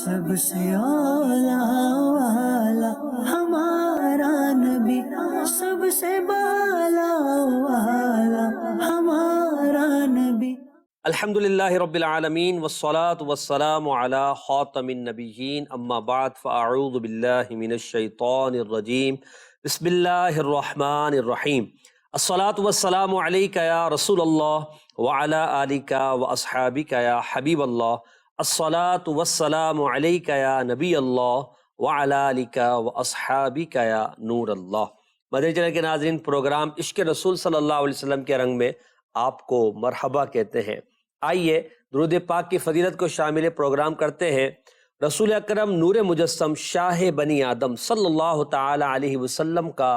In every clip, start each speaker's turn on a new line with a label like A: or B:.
A: سب سے اولا والا ہمارا نبی، سب سے بالا والا ہمارا نبی۔
B: الحمدللہ رب العالمین والصلاة والسلام علی خاتم النبیین، اما بعد فاعوذ باللہ من الشیطان الرجیم، بسم اللہ الرحمن الرحیم۔ الصلاة والسلام علیک یا رسول اللہ وعلی آلک واصحابک یا حبیب اللہ، الصلاة والسلام علیک یا نبی اللہ وعلی آلک واصحابک یا نور اللہ۔ مدنی چینل کے ناظرین، پروگرام عشق رسول صلی اللہ علیہ وسلم کے رنگ میں آپ کو مرحبا کہتے ہیں۔ آئیے درود پاک کی فضیلت کو شامل پروگرام کرتے ہیں۔ رسول اکرم نور مجسم شاہ بنی آدم صلی اللہ تعالی علیہ وسلم کا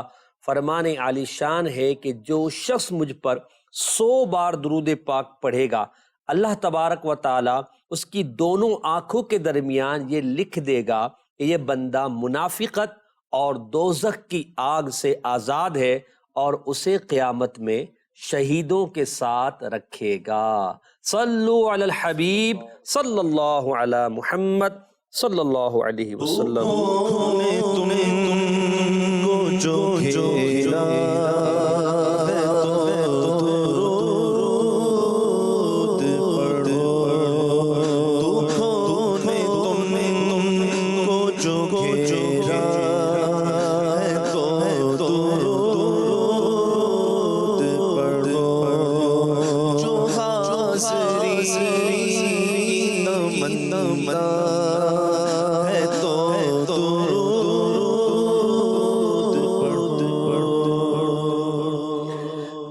B: فرمان عالی شان ہے کہ جو شخص مجھ پر 100 بار درود پاک پڑھے گا، اللہ تبارک و تعالی اس کی دونوں آنکھوں کے درمیان یہ لکھ دے گا کہ یہ بندہ منافقت اور دوزخ کی آگ سے آزاد ہے، اور اسے قیامت میں شہیدوں کے ساتھ رکھے گا۔ صلو علی الحبیب صلی اللہ علی محمد صلی اللہ علیہ وسلم۔
C: تم کو جو کھیلا ہے تو درود پڑھو، دکھوں نے تم کو جو کھیلا ہے تو درود پڑھو، جو حاضری تمنا ہے تو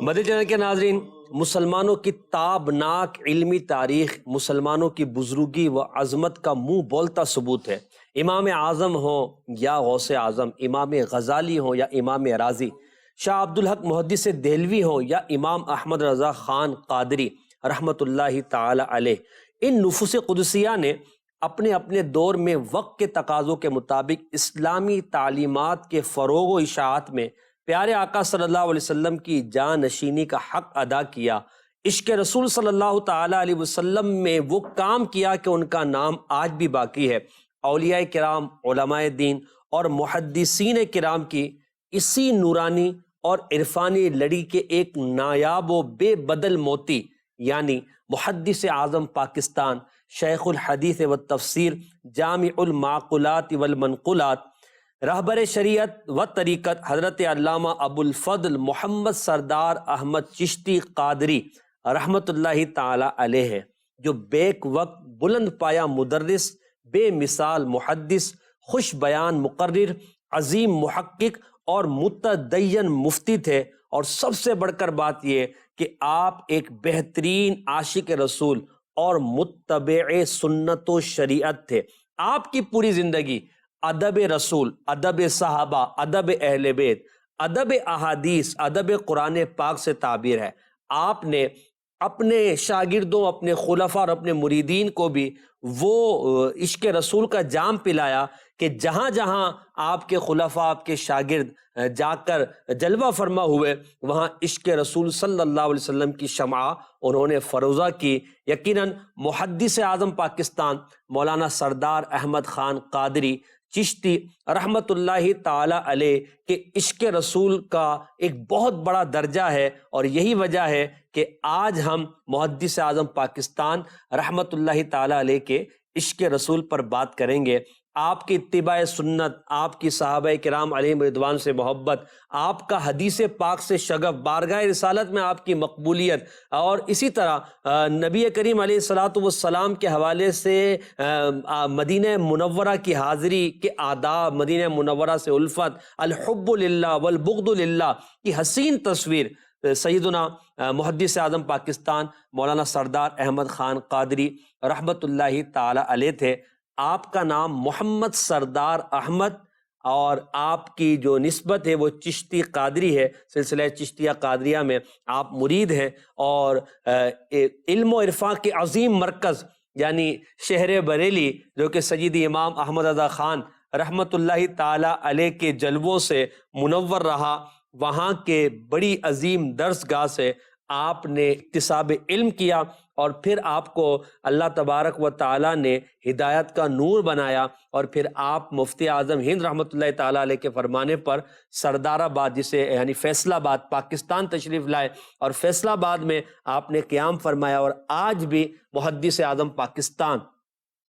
B: مدنی چینل کے ناظرین، مسلمانوں کی تابناک علمی تاریخ مسلمانوں کی بزرگی و عظمت کا منہ بولتا ثبوت ہے۔ امام اعظم ہوں یا غوث اعظم، امام غزالی ہوں یا امام رازی، شاہ عبدالحق محدث دہلوی ہوں یا امام احمد رضا خان قادری رحمت اللہ تعالی علیہ، ان نفوس قدسیہ نے اپنے اپنے دور میں وقت کے تقاضوں کے مطابق اسلامی تعلیمات کے فروغ و اشاعت میں پیارے آقا صلی اللہ علیہ وسلم کی جانشینی کا حق ادا کیا۔ عشق رسول صلی اللہ تعالی علیہ وسلم میں وہ کام کیا کہ ان کا نام آج بھی باقی ہے۔ اولیاء کرام، علماء دین اور محدثین کرام کی اسی نورانی اور عرفانی لڑی کے ایک نایاب و بے بدل موتی، یعنی محدث اعظم پاکستان، شیخ الحدیث والتفسیر، جامع المعقولات والمنقولات، رہبر شریعت و طریقت حضرت علامہ ابو الفضل محمد سردار احمد چشتی قادری رحمت اللہ تعالی علیہ ہے، جو بیک وقت بلند پایا مدرس، بے مثال محدث، خوش بیان مقرر، عظیم محقق اور متدین مفتی تھے، اور سب سے بڑھ کر بات یہ کہ آپ ایک بہترین عاشق رسول اور متبع سنت و شریعت تھے۔ آپ کی پوری زندگی ادب رسول، ادب صحابہ، ادب اہل بیت، ادب احادیث، ادب قرآن پاک سے تعبیر ہے۔ آپ نے اپنے شاگردوں، اپنے خلفاء اور اپنے مریدین کو بھی وہ عشق رسول کا جام پلایا کہ جہاں جہاں آپ کے خلفاء، آپ کے شاگرد جا کر جلوہ فرما ہوئے، وہاں عشق رسول صلی اللہ علیہ وسلم کی شمع انہوں نے فروزہ کی۔ یقیناً محدث اعظم پاکستان مولانا سردار احمد خان قادری چشتی رحمت اللہ تعالی علیہ کے عشق رسول کا ایک بہت بڑا درجہ ہے، اور یہی وجہ ہے کہ آج ہم محدث اعظم پاکستان رحمت اللہ تعالی علیہ کے عشق رسول پر بات کریں گے۔ آپ کی اتباع سنت، آپ کی صحابہ کرام علیہم رضوان سے محبت، آپ کا حدیث پاک سے شغف، بارگاہ رسالت میں آپ کی مقبولیت، اور اسی طرح نبی کریم علیہ الصلاۃ والسلام کے حوالے سے مدینہ منورہ کی حاضری کے آداب، مدینہ منورہ سے الفت، الحب للہ والبغض للہ کی حسین تصویر سیدنا محدث اعظم پاکستان مولانا سردار احمد خان قادری رحمت اللہ تعالی علیہ تھے۔ آپ کا نام محمد سردار احمد، اور آپ کی جو نسبت ہے وہ چشتی قادری ہے، سلسلہ چشتیہ قادریہ میں آپ مرید ہیں، اور علم و عرفان کے عظیم مرکز یعنی شہر بریلی، جو کہ سیدی امام احمد رضا خان رحمت اللہ تعالی علیہ کے جلووں سے منور رہا، وہاں کے بڑی عظیم درس گاہ سے آپ نے اکتساب علم کیا اور پھر آپ کو اللہ تبارک و تعالیٰ نے ہدایت کا نور بنایا، اور پھر آپ مفتی اعظم ہند رحمۃ اللہ تعالیٰ علیہ کے فرمانے پر سردار آباد، جسے یعنی فیصل آباد، پاکستان تشریف لائے، اور فیصل آباد میں آپ نے قیام فرمایا، اور آج بھی محدث اعظم پاکستان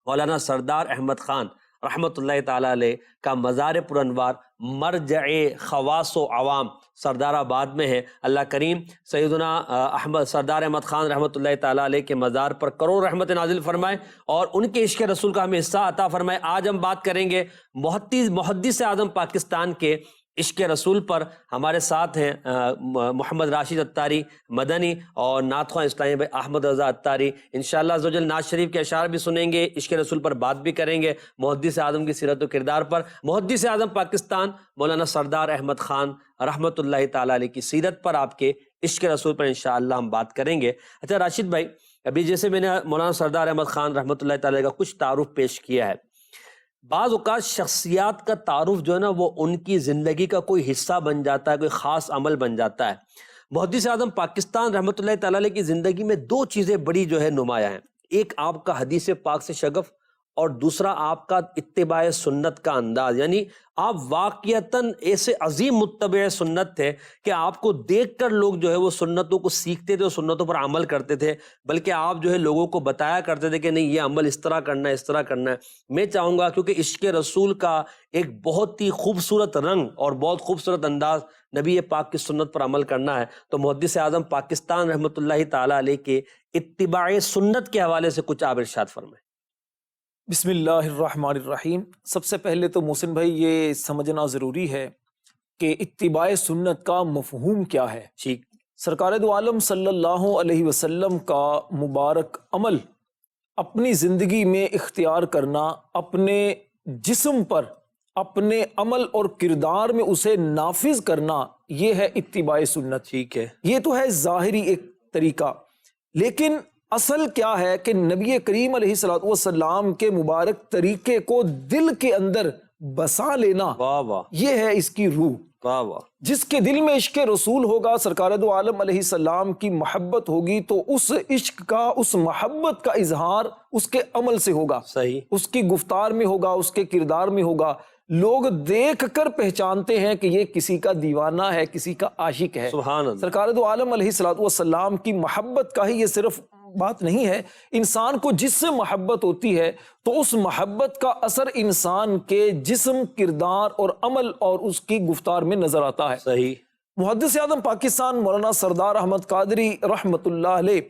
B: مولانا سردار احمد خان رحمۃ اللہ تعالیٰ علیہ کا مزار پرانوار مرجع خواص و عوام سردار آباد میں ہے۔ اللہ کریم سیدنا احمد سردار احمد خان رحمۃ اللہ تعالیٰ علیہ کے مزار پر کروڑ رحمت نازل فرمائے اور ان کے عشق رسول کا ہمیں حصہ عطا فرمائے۔ آج ہم بات کریں گے محدث اعظم پاکستان کے عشق رسول پر۔ ہمارے ساتھ ہیں محمد راشد اتاری مدنی اور نعت خواں اسلامی بھائی احمد رضا اتاری۔ انشاءاللہ عز و جل نعت شریف کے اشعار بھی سنیں گے، عشق رسول پر بات بھی کریں گے، محدث اعظم کی سیرت و کردار پر۔ محدث اعظم پاکستان مولانا سردار احمد خان رحمۃ اللہ تعالیٰ علیہ کی سیرت پر، آپ کے عشق رسول پر انشاءاللہ ہم بات کریں گے۔ اچھا راشد بھائی، ابھی جیسے میں نے مولانا سردار احمد خان رحمۃ اللہ تعالیٰ کا کچھ تعارف پیش کیا ہے، بعض اوقات شخصیات کا تعارف جو ہے نا وہ ان کی زندگی کا کوئی حصہ بن جاتا ہے، کوئی خاص عمل بن جاتا ہے۔ محدث اعظم پاکستان رحمۃ اللہ تعالیٰ علیہ کی زندگی میں دو چیزیں بڑی جو ہے نمایاں ہیں، ایک آپ کا حدیث پاک سے شغف اور دوسرا آپ کا اتباع سنت کا انداز، یعنی آپ واقعتاً ایسے عظیم متبع سنت تھے کہ آپ کو دیکھ کر لوگ جو ہے وہ سنتوں کو سیکھتے تھے اور سنتوں پر عمل کرتے تھے، بلکہ آپ جو ہے لوگوں کو بتایا کرتے تھے کہ نہیں یہ عمل اس طرح کرنا ہے، اس طرح کرنا ہے۔ میں چاہوں گا کیونکہ عشق رسول کا ایک بہت ہی خوبصورت رنگ اور بہت خوبصورت انداز نبی پاک کی سنت پر عمل کرنا ہے، تو محدث اعظم پاکستان رحمۃ اللہ تعالیٰ علیہ کے اتباع سنت کے حوالے سے کچھ آپ ارشاد فرمائیں۔
D: بسم اللہ الرحمن الرحیم۔ سب سے پہلے تو محسن بھائی یہ سمجھنا ضروری ہے کہ اتباع سنت کا مفہوم کیا ہے۔
B: ٹھیک،
D: سرکار دو عالم صلی اللہ علیہ وسلم کا مبارک عمل اپنی زندگی میں اختیار کرنا، اپنے جسم پر اپنے عمل اور کردار میں اسے نافذ کرنا، یہ ہے اتباع سنت۔
B: ٹھیک ہے،
D: یہ تو ہے ظاہری ایک طریقہ، لیکن اصل کیا ہے کہ نبی کریم علیہ الصلوۃ والسلام کے مبارک طریقے کو دل کے اندر بسا لینا،
B: واہ واہ
D: یہ ہے اس کی روح۔
B: واہ واہ،
D: جس کے دل میں عشق رسول ہوگا، سرکار دو عالم علیہ السلام کی محبت ہوگی، تو اس عشق کا، اس محبت کا اظہار اس کے عمل سے ہوگا،
B: صحیح،
D: اس کی گفتار میں ہوگا، اس کے کردار میں ہوگا۔ لوگ دیکھ کر پہچانتے ہیں کہ یہ کسی کا دیوانہ ہے، کسی کا عاشق ہے۔
B: سبحان اللہ،
D: سرکار دو عالم علیہ الصلوۃ والسلام کی محبت کا ہی یہ صرف بات نہیں ہے، انسان کو جس سے محبت ہوتی ہے تو اس محبت کا اثر انسان کے جسم، کردار اور عمل اور اس کی گفتار میں نظر آتا ہے۔
B: صحیح،
D: محدث اعظم پاکستان مولانا سردار احمد قادری رحمۃ اللہ علیہ،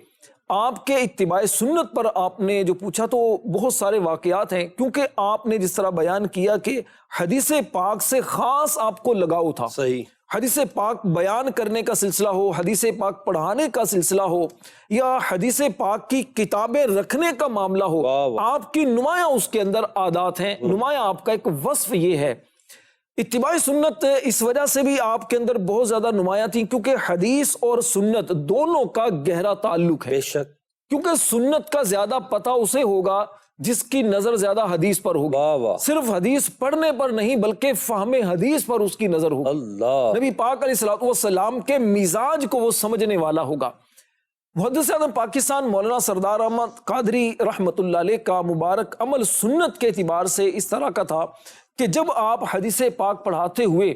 D: آپ کے اتباع سنت پر آپ نے جو پوچھا تو بہت سارے واقعات ہیں، کیونکہ آپ نے جس طرح بیان کیا کہ حدیث پاک سے خاص آپ کو لگاؤ تھا۔
B: صحیح،
D: حدیث پاک بیان کرنے کا سلسلہ ہو، حدیث پاک پڑھانے کا سلسلہ ہو، یا حدیث پاک کی کتابیں رکھنے کا معاملہ ہو،
B: واہ واہ،
D: آپ کی نمایاں اس کے اندر عادات ہیں، نمایاں آپ کا ایک وصف یہ ہے۔ اتباع سنت اس وجہ سے بھی آپ کے اندر بہت زیادہ نمایاں تھی کیونکہ حدیث اور سنت دونوں کا گہرا تعلق ہے۔
B: بے شک،
D: کیونکہ سنت کا زیادہ پتہ اسے ہوگا جس کی نظر زیادہ حدیث پر ہوگی،
B: واہ واہ،
D: صرف حدیث پڑھنے پر نہیں بلکہ فہم حدیث پر اس کی نظر ہوگی۔
B: اللہ،
D: نبی پاک علیہ الصلوۃ والسلام کے مزاج کو وہ سمجھنے والا ہوگا۔ محدث اعظم پاکستان مولانا سردار احمد قادری رحمۃ اللہ علیہ کا مبارک عمل سنت کے اعتبار سے اس طرح کا تھا کہ جب آپ حدیث پاک پڑھاتے ہوئے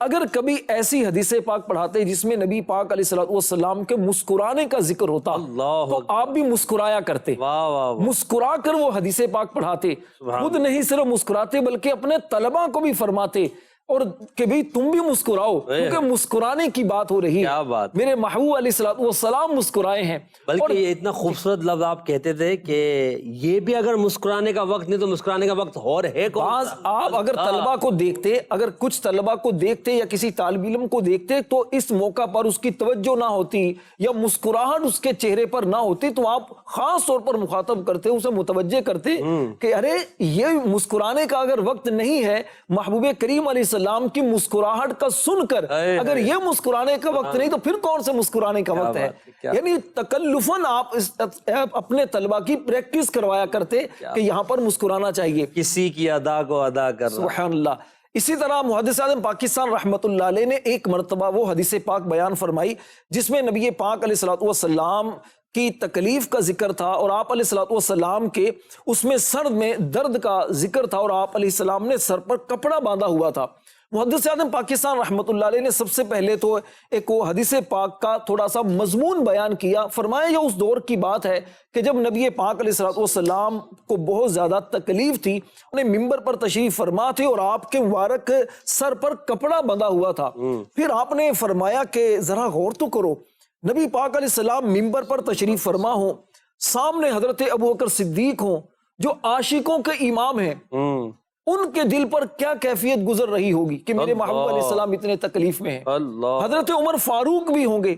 D: اگر کبھی ایسی حدیث پاک پڑھاتے جس میں نبی پاک علیہ الصلوۃ والسلام کے مسکرانے کا ذکر ہوتا
B: اللہ
D: تو آپ بھی مسکرایا کرتے،
B: واہ واہ واہ،
D: مسکرا کر وہ حدیث پاک پڑھاتے، خود نہیں صرف مسکراتے بلکہ اپنے طلباء کو بھی فرماتے اور کہ بھئی تم بھی مسکراؤ، کیونکہ مسکرانے کی بات ہو رہی
B: کیا
D: ہے۔
B: بات،
D: میرے محبوب علیہ الصلوۃ والسلام مسکرائے ہیں،
B: بلکہ یہ اتنا خوبصورت لفظ آپ کہتے تھے کہ یہ بھی اگر مسکرانے کا وقت نہیں تو مسکرانے کا وقت اور ہے کون
D: بعض
B: سا؟
D: آپ اگر طلبہ کو دیکھتے، اگر کچھ طلبہ کو دیکھتے یا کسی طالب علم کو دیکھتے تو اس موقع پر اس کی توجہ نہ ہوتی یا مسکراہٹ اس کے چہرے پر نہ ہوتی تو آپ خاص طور پر مخاطب کرتے، اسے متوجہ کرتے کہ ارے یہ مسکرانے کا اگر وقت نہیں ہے، محبوب کریم علیہ السلام کی مسکراہٹ کا سن کر اگر یہ مسکرانے کا وقت نہیں تو پھر کون سے مسکرانے کا وقت ہے؟ یعنی تکلفاً آپ اپنے طلبہ کی پریکٹس کروایا کرتے کہ یہاں پر مسکرانا چاہیے،
B: کسی کی ادا کو ادا کر رہا،
D: سبحان اللہ۔ اسی طرح محدث اعظم پاکستان رحمۃ اللہ علیہ نے ایک مرتبہ وہ حدیث پاک بیان فرمائی جس میں نبی پاک علیہ الصلوۃ والسلام کی تکلیف کا ذکر تھا، اور آپ علیہ الصلوۃ والسلام کے اس میں سر میں درد کا ذکر تھا، اور آپ علیہ السلام نے سر پر کپڑا باندھا ہوا تھا۔ محدث اعظم پاکستان رحمۃ اللہ علیہ نے سب سے پہلے تو ایک وہ حدیث پاک کا تھوڑا سا مضمون بیان کیا، فرمایا یہ اس دور کی بات ہے کہ جب نبی پاک علیہ الصلوۃ والسلام کو بہت زیادہ تکلیف تھی، انہیں ممبر پر تشریف فرما تھے اور آپ کے مبارک سر پر کپڑا بندھا ہوا تھا۔ پھر آپ نے فرمایا کہ ذرا غور تو کرو، نبی پاک علیہ السلام ممبر پر تشریف فرما ہوں، سامنے حضرت ابوبکر صدیق ہوں جو عاشقوں کے امام ہیں، ان کے دل پر کیا کیفیت گزر رہی ہوگی کہ میرے محبوب علیہ السلام اتنے تکلیف میں ہیں۔
B: اللہ،
D: حضرت عمر فاروق بھی ہوں گے،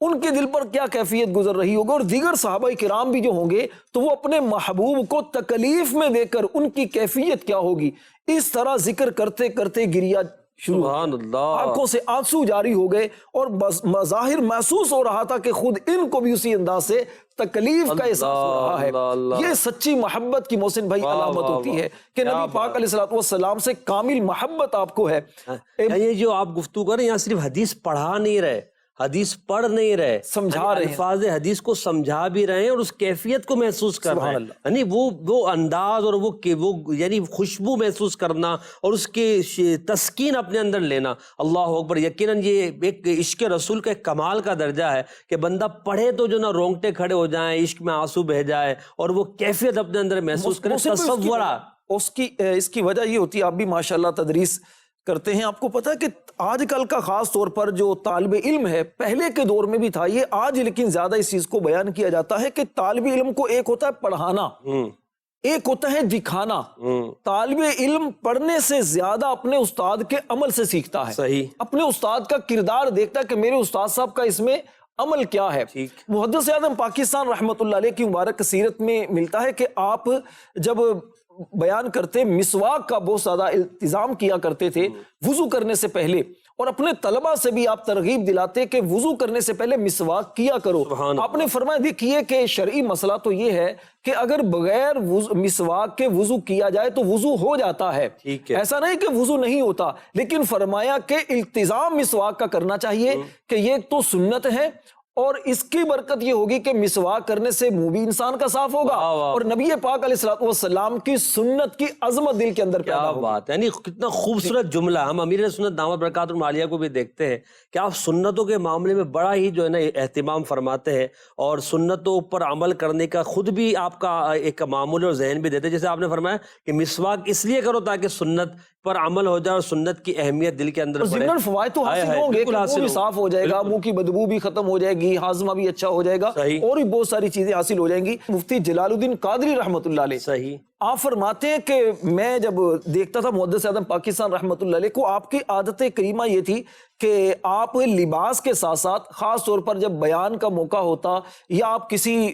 D: ان کے دل پر کیا کیفیت گزر رہی ہوگی، اور دیگر صحابہ کرام بھی جو ہوں گے تو وہ اپنے محبوب کو تکلیف میں دے کر ان کی کیفیت کیا ہوگی۔ اس طرح ذکر کرتے کرتے گریا شروع،
B: سبحان اللہ،
D: آنکھوں سے آنسو جاری ہو گئے، اور مظاہر محسوس ہو رہا تھا کہ خود ان کو بھی اسی انداز سے تکلیف کا احساس ہو رہا ہے۔
B: اللہ،
D: یہ سچی محبت کی محسن بھائی علامت ہوتی ہے کہ نبی پاک علیہ الصلوۃ والسلام سے کامل محبت آپ کو ہے۔
B: یہ جو آپ گفتگو کر رہے ہیں یہاں صرف حدیث پڑھا نہیں رہے، حدیث پڑھ نہیں رہے،
D: سمجھا رہے ہیں،
B: الفاظ حدیث کو سمجھا بھی رہے ہیں اور اس کیفیت کو محسوس کر رہے ہیں،
D: اللہ،
B: یعنی وہ انداز اور وہ یعنی خوشبو محسوس کرنا اور اس کی تسکین اپنے اندر لینا۔ اللہ اکبر، یقیناً یہ ایک عشق رسول کا ایک کمال کا درجہ ہے کہ بندہ پڑھے تو جو نا رونگٹے کھڑے ہو جائیں، عشق میں آنسو بہہ جائے اور وہ کیفیت اپنے اندر محسوس کرے، تصورہ۔
D: اس کی وجہ یہ ہوتی ہے، آپ بھی ماشاءاللہ تدریس کرتے ہیں، آپ کو پتا ہے کہ آج کل کا خاص طور پر جو طالب علم ہے، پہلے کے دور میں بھی تھا یہ، آج لیکن زیادہ اس چیز کو بیان کیا جاتا ہے کہ طالب علم کو ایک ہوتا ہے پڑھانا، ایک ہوتا ہے دکھانا۔ طالب علم پڑھنے سے زیادہ اپنے استاد کے عمل سے سیکھتا ہے،
B: صحیح،
D: اپنے استاد کا کردار دیکھتا ہے کہ میرے استاد صاحب کا اس میں عمل کیا ہے۔ محدث اعظم پاکستان رحمۃ اللہ علیہ کی مبارک سیرت میں ملتا ہے کہ آپ جب بیان کرتے مسواک کا بہت زیادہ التزام کیا کرتے تھے وضو کرنے سے پہلے، اور اپنے طلبہ سے بھی آپ ترغیب دلاتے کہ وضو کرنے سے پہلے مسواک کیا کرو۔ آپ نے فرمایا دیکھیے کہ شرعی مسئلہ تو یہ ہے کہ اگر بغیر مسواک کے وضو کیا جائے تو وضو ہو جاتا ہے، ایسا نہیں کہ وضو نہیں ہوتا، لیکن فرمایا کہ التزام مسواک کا کرنا چاہیے کہ یہ تو سنت ہے، اور اس کی برکت یہ ہوگی کہ مسواک کرنے سے منہ بھی انسان کا صاف ہوگا، اور نبی پاک علیہ الصلوۃ والسلام کی سنت کی عظمت دل کے اندر پیدا ہوگی۔
B: بات ہے، یعنی کتنا خوبصورت جملہ۔ ہم امیر سنت دامت برکاتہ العالیہ کو بھی دیکھتے ہیں کہ آپ سنتوں کے معاملے میں بڑا ہی جو ہے نا اہتمام فرماتے ہیں، اور سنتوں پر عمل کرنے کا خود بھی آپ کا ایک معمول اور ذہن بھی دیتے ہیں۔ جیسے آپ نے فرمایا کہ مسواک اس لیے کرو تاکہ سنت پر عمل ہو جائے اور سنت کی اہمیت دل کے اندر پڑے،
D: فوائد تو حاصل ہوں گے کہ منہ بھی صاف ہو جائے گا، منہ کی بدبو بھی ختم ہو جائے گی، ہاضمہ بھی اچھا ہو جائے گا، اور بھی بہت ساری چیزیں حاصل ہو جائیں گی۔ مفتی جلال الدین قادری رحمۃ اللہ علیہ
B: صحیح،
D: آپ فرماتے ہیں کہ میں جب دیکھتا تھا محدث اعظم پاکستان رحمۃ اللہ علیہ کو، آپ کی عادت کریمہ یہ تھی کہ آپ لباس کے ساتھ ساتھ خاص طور پر جب بیان کا موقع ہوتا یا آپ کسی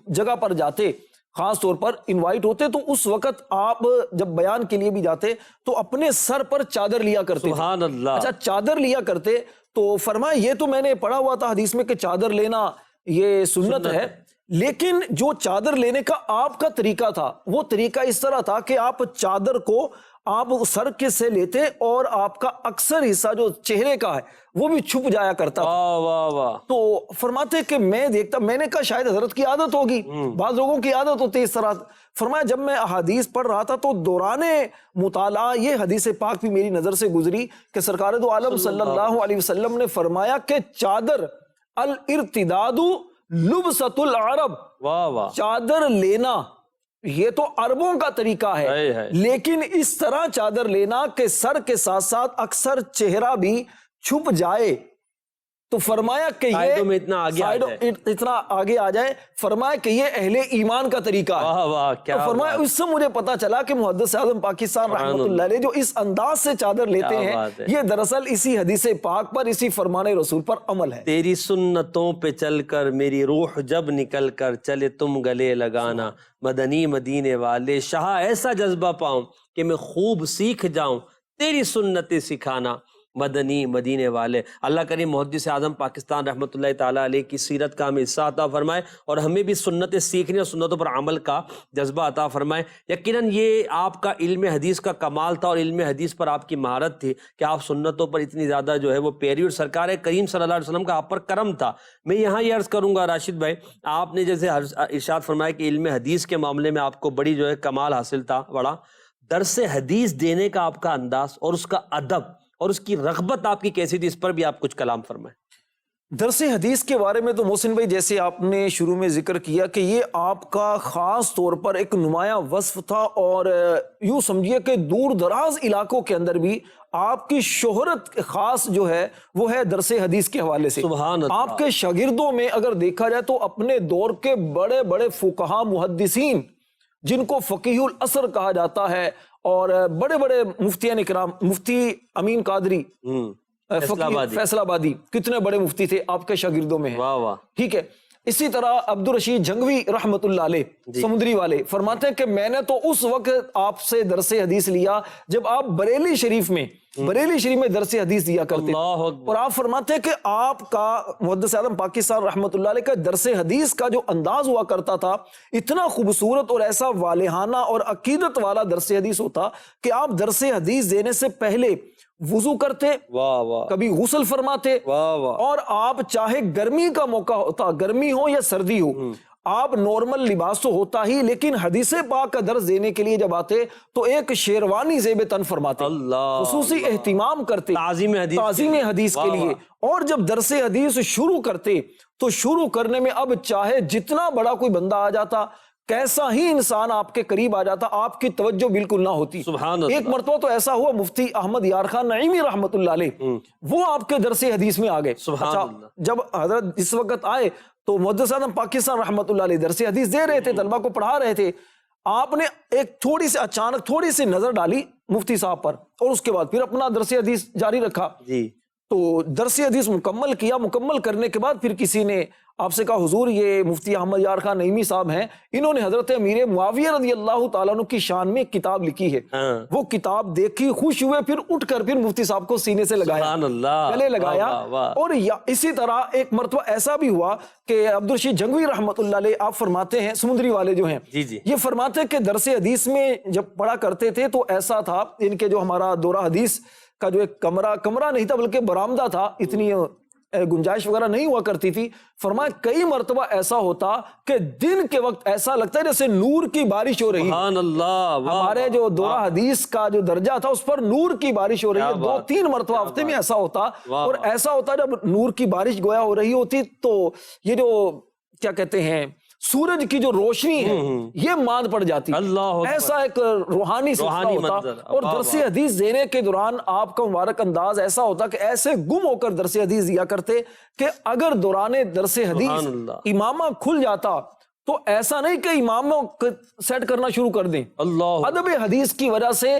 D: جگہ پر جاتے، خاص طور پر انوائٹ ہوتے، تو اس وقت آپ جب بیان کے لیے بھی جاتے تو اپنے سر پر چادر لیا کرتے۔
B: سبحان اللہ،
D: اچھا، چادر لیا کرتے تو فرمایا یہ تو میں نے پڑھا ہوا تھا حدیث میں کہ چادر لینا یہ سنت ہے، لیکن جو چادر لینے کا آپ کا طریقہ تھا وہ طریقہ اس طرح تھا کہ آپ چادر کو آپ سر کے سے لیتے اور آپ کا اکثر حصہ جو چہرے کا ہے وہ بھی چھپ جایا کرتا تھا۔
B: واہ واہ،
D: تو فرماتے کہ میں دیکھتا، میں نے کہا شاید حضرت کی عادت ہوگی، بعض لوگوں کی عادت ہوتی ہے اس طرح۔ فرمایا جب میں احادیث پڑھ رہا تھا تو دوران مطالعہ یہ حدیث پاک بھی میری نظر سے گزری کہ سرکار دو عالم صلی اللہ علیہ وسلم نے فرمایا کہ چادر الارتداد لبسۃ العرب،
B: واہ واہ،
D: چادر لینا یہ تو عربوں کا طریقہ ہے، لیکن اس طرح چادر لینا کہ سر کے ساتھ ساتھ اکثر چہرہ بھی چھپ جائے۔ تو فرمایا کہ یہ اتنا آگے آ جائے، فرمایا کہ یہ اہل ایمان کا طریقہ ہے۔
B: واہ واہ، کیا
D: فرمایا اس سے مجھے پتا چلا کہ محدث اعظم پاکستان رحمۃ اللہ علیہ جو اس انداز سے چادر لیتے ہیں یہ دراصل اسی حدیث پاک پر، اسی فرمان رسول پر عمل ہے۔
B: تیری سنتوں پہ چل کر میری روح جب نکل کر چلے تم گلے لگانا، مدنی مدینے والے شاہ ایسا جذبہ پاؤں کہ میں خوب سیکھ جاؤں تیری سنتیں سکھانا۔ مدنی مدینے والے. اللہ کریم محدث اعظم پاکستان رحمۃ اللہ تعالیٰ علیہ کی سیرت کا ہمیں حصہ عطا فرمائے اور ہمیں بھی سنتیں سیکھنے اور سنتوں پر عمل کا جذبہ عطا فرمائے. یقیناً یہ آپ کا علم حدیث کا کمال تھا اور علم حدیث پر آپ کی مہارت تھی کہ آپ سنتوں پر اتنی زیادہ جو ہے وہ پیری, اور سرکار کریم صلی اللہ علیہ وسلم کا آپ پر کرم تھا. میں یہاں یہ عرض کروں گا راشد بھائی, آپ نے جیسے ارشاد فرمایا کہ علم حدیث کے معاملے میں آپ کو بڑی جو ہے کمال حاصل تھا, بڑا درس حدیث دینے کا آپ کا انداز اور اس کا ادب اور اس کی رغبت آپ کی کیسی تھی, اس پر بھی آپ کچھ کلام فرمائیں.
D: درس حدیث کے بارے میں تو محسن بھائی جیسے آپ نے شروع میں ذکر کیا کہ یہ آپ کا خاص طور پر ایک نمایاں وصف تھا, اور یوں سمجھیے کہ دور دراز علاقوں کے اندر بھی آپ کی شہرت خاص جو ہے وہ ہے درس حدیث کے حوالے سے.
B: سبحان اللہ.
D: آپ کے شاگردوں میں اگر دیکھا جائے تو اپنے دور کے بڑے بڑے فقہا محدثین جن کو فقیہ العصر کہا جاتا ہے, اور بڑے بڑے مفتیان اکرام, مفتی امین قادری فیصل آبادی, کتنے بڑے مفتی تھے آپ کے شاگردوں میں ہیں.
B: واہ واہ.
D: ٹھیک ہے, اسی طرح عبدالرشید جھنگوی رحمت اللہ علیہ سمندری والے فرماتے ہیں کہ میں نے تو اس وقت آپ سے درس حدیث لیا جب آپ بریلی شریف میں درس حدیث دیا کرتے, اور آپ فرماتے ہیں کہ آپ کا محدث اعظم پاکستان رحمت اللہ علیہ کا درس حدیث کا جو انداز ہوا کرتا تھا اتنا خوبصورت اور ایسا والہانہ اور عقیدت والا درس حدیث ہوتا کہ آپ درس حدیث دینے سے پہلے وضو کرتے,
B: واہ واہ,
D: کبھی غسل فرماتے,
B: واہ واہ,
D: اور آپ چاہے گرمی کا موقع ہوتا, گرمی ہو یا سردی ہو, آپ نارمل لباس تو ہوتا ہی, لیکن حدیث پاک کا درس دینے کے لیے جب آتے تو ایک شیروانی زیب تن فرماتے,
B: اللہ,
D: خصوصی اہتمام کرتے
B: تعظیم
D: حدیث کے لیے. اور جب درس حدیث شروع کرتے تو شروع کرنے میں اب چاہے جتنا بڑا کوئی بندہ آ جاتا, کیسا ہی انسان آپ کے قریب آ جاتا, آپ کی توجہ بالکل نہ ہوتی.
B: سبحان اللہ.
D: ایک مرتبہ تو ایسا ہوا مفتی احمد یار خان نعیمی رحمت اللہ علیہ وہ آپ کے درس حدیث میں آ گئے.
B: سبحان اللہ.
D: جب حضرت اس وقت آئے تو محدث اعظم پاکستان رحمت اللہ علیہ درس حدیث دے رہے تھے, طلبہ کو پڑھا رہے تھے. آپ نے ایک اچانک تھوڑی سی نظر ڈالی مفتی صاحب پر, اور اس کے بعد پھر اپنا درس حدیث جاری رکھا.
B: جی.
D: تو درس حدیث مکمل کیا, مکمل کرنے کے بعد پھر کسی نے آپ سے کہا حضور یہ مفتی احمد یار خان نعیمی صاحب ہیں, انہوں نے حضرت امیر معاویہ رضی اللہ تعالیٰ عنہ کی شان میں ایک کتاب لکھی ہے. وہ کتاب دیکھی, خوش ہوئے, پھر اٹھ کر پھر مفتی صاحب کو سینے سے لگایا, گلے لگایا. اور اسی طرح ایک مرتبہ ایسا بھی ہوا کہ عبدالرشید جھنگوی رحمت اللہ علیہ آپ فرماتے ہیں, سمندری والے جو ہیں, یہ فرماتے ہیں کہ درس حدیث میں جب پڑھا کرتے تھے تو ایسا تھا, ان کے جو ہمارا دورہ حدیث کا جو ایک کمرہ نہیں تھا بلکہ برآمدہ تھا, اتنی گنجائش وغیرہ نہیں ہوا کرتی تھی. فرمایا کئی مرتبہ ایسا ہوتا کہ دن کے وقت ایسا لگتا ہے جیسے نور کی بارش ہو رہی ہے.
B: سبحان اللہ.
D: ہمارے جو دورہ حدیث کا جو درجہ تھا اس پر نور کی بارش ہو رہی ہے. 2-3 مرتبہ ہفتے میں ایسا ہوتا, اور ایسا ہوتا جب نور کی بارش گویا ہو رہی ہوتی تو یہ جو کیا کہتے ہیں سورج کی جو روشنی ہے یہ ماند پڑ جاتی. ایسا ایک روحانی ہوتا. اور درس حدیث دینے کے دوران آپ کا مبارک انداز ایسا ہوتا کہ ایسے گم ہو کر درس حدیث دیا کرتے کہ اگر دوران درس حدیث امامہ کھل جاتا تو ایسا نہیں کہ اماموں سیٹ کرنا شروع کر دیں. ادب حدیث کی وجہ سے